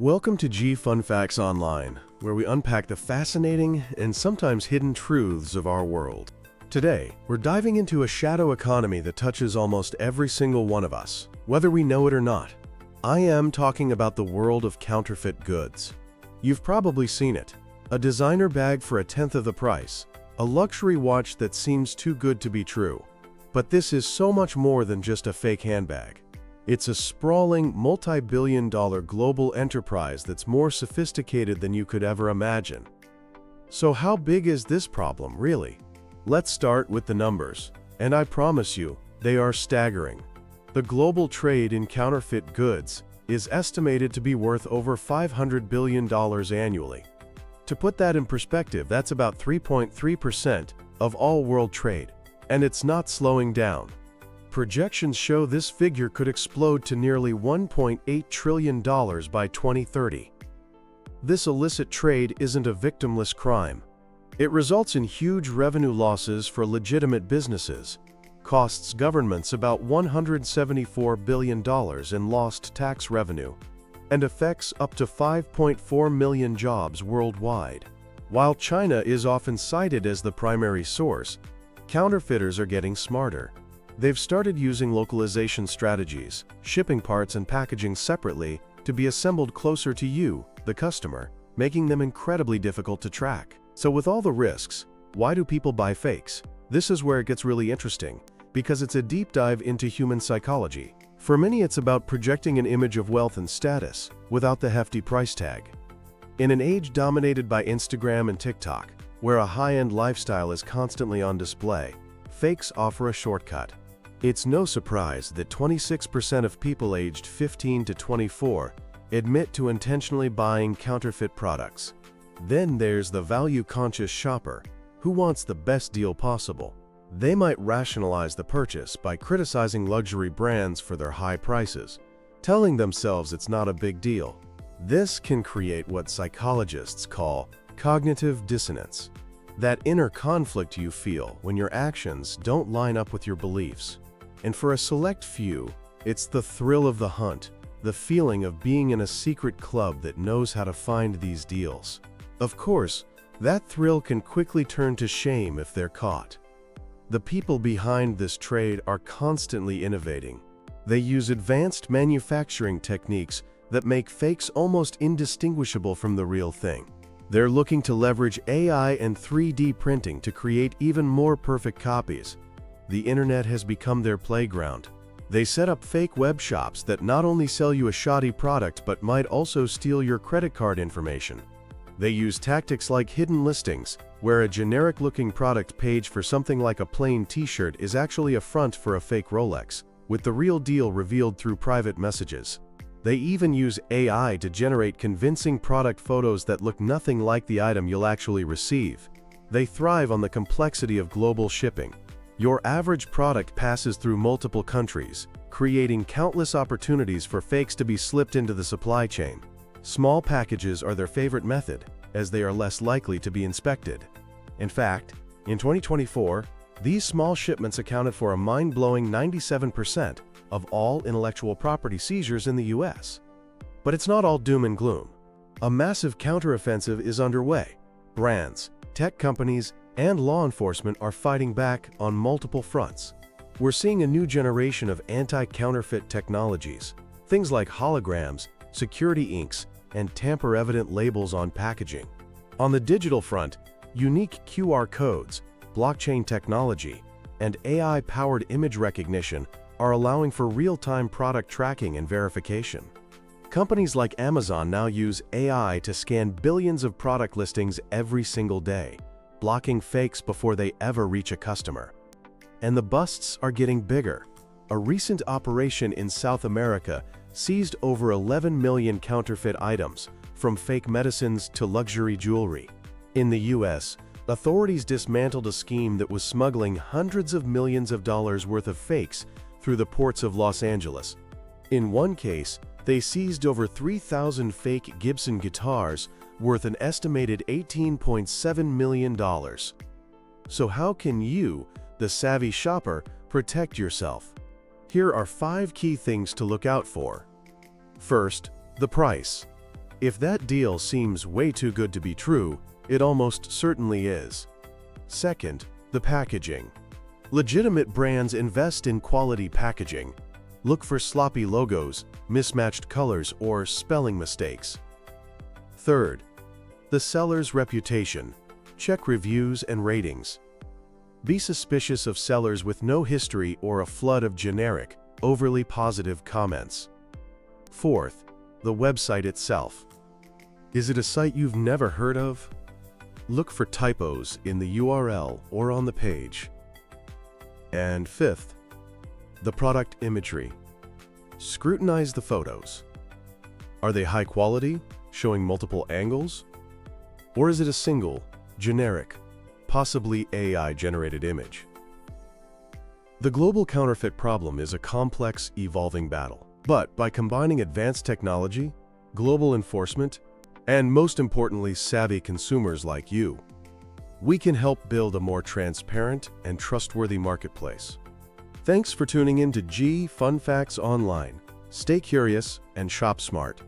Welcome to G Fun Facts Online, where we unpack the fascinating and sometimes hidden truths of our world. Today, we're diving into a shadow economy that touches almost every single one of us, whether we know it or not. I am talking about the world of counterfeit goods. You've probably seen it. A designer bag for a tenth of the price, a luxury watch that seems too good to be true. But this is so much more than just a fake handbag. It's a sprawling, multi-billion-dollar global enterprise that's more sophisticated than you could ever imagine. So how big is this problem, really? Let's start with the numbers, and I promise you, they are staggering. The global trade in counterfeit goods is estimated to be worth over $500 billion annually. To put that in perspective, that's about 3.3% of all world trade, and it's not slowing down. Projections show this figure could explode to nearly $1.8 trillion by 2030. This illicit trade isn't a victimless crime. It results in huge revenue losses for legitimate businesses, costs governments about $174 billion in lost tax revenue, and affects up to 5.4 million jobs worldwide. While China is often cited as the primary source, counterfeiters are getting smarter. They've started using localization strategies, shipping parts and packaging separately to be assembled closer to you, the customer, making them incredibly difficult to track. So with all the risks, why do people buy fakes? This is where it gets really interesting, because it's a deep dive into human psychology. For many, it's about projecting an image of wealth and status, without the hefty price tag. In an age dominated by Instagram and TikTok, where a high-end lifestyle is constantly on display, fakes offer a shortcut. It's no surprise that 26% of people aged 15 to 24 admit to intentionally buying counterfeit products. Then there's the value-conscious shopper, who wants the best deal possible. They might rationalize the purchase by criticizing luxury brands for their high prices, telling themselves it's not a big deal. This can create what psychologists call cognitive dissonance, that inner conflict you feel when your actions don't line up with your beliefs. And for a select few, it's the thrill of the hunt, the feeling of being in a secret club that knows how to find these deals. Of course, that thrill can quickly turn to shame if they're caught. The people behind this trade are constantly innovating. They use advanced manufacturing techniques that make fakes almost indistinguishable from the real thing. They're looking to leverage AI and 3D printing to create even more perfect copies. The internet has become their playground. They set up fake web shops that not only sell you a shoddy product but might also steal your credit card information. They use tactics like hidden listings, where a generic-looking product page for something like a plain t-shirt is actually a front for a fake Rolex, with the real deal revealed through private messages. They even use AI to generate convincing product photos that look nothing like the item you'll actually receive. They thrive on the complexity of global shipping. Your average product passes through multiple countries, creating countless opportunities for fakes to be slipped into the supply chain. Small packages are their favorite method, as they are less likely to be inspected. In fact, in 2024, these small shipments accounted for a mind-blowing 97% of all intellectual property seizures in the US. But it's not all doom and gloom. A massive counteroffensive is underway. Brands, tech companies, and law enforcement are fighting back on multiple fronts. We're seeing a new generation of anti-counterfeit technologies, things like holograms, security inks, and tamper-evident labels on packaging. On the digital front, unique QR codes, blockchain technology, and AI-powered image recognition are allowing for real-time product tracking and verification. Companies like Amazon now use AI to scan billions of product listings every single day, blocking fakes before they ever reach a customer. And the busts are getting bigger. A recent operation in South America seized over 11 million counterfeit items, from fake medicines to luxury jewelry. In the US, authorities dismantled a scheme that was smuggling hundreds of millions of dollars worth of fakes through the ports of Los Angeles. In one case, they seized over 3,000 fake Gibson guitars worth an estimated $18.7 million. So how can you, the savvy shopper, protect yourself? Here are 5 key things to look out for. First, the price. If that deal seems way too good to be true, it almost certainly is. Second, the packaging. Legitimate brands invest in quality packaging. Look for sloppy logos, mismatched colors, or spelling mistakes. Third, the seller's reputation. Check reviews and ratings. Be suspicious of sellers with no history or a flood of generic, overly positive comments. Fourth, the website itself. Is it a site you've never heard of? Look for typos in the URL or on the page. And fifth, the product imagery. Scrutinize the photos. Are they high quality, showing multiple angles? Or is it a single, generic, possibly AI-generated image? The global counterfeit problem is a complex, evolving battle. But by combining advanced technology, global enforcement, and most importantly, savvy consumers like you, we can help build a more transparent and trustworthy marketplace. Thanks for tuning in to Fun Facts Online. Stay curious and shop smart.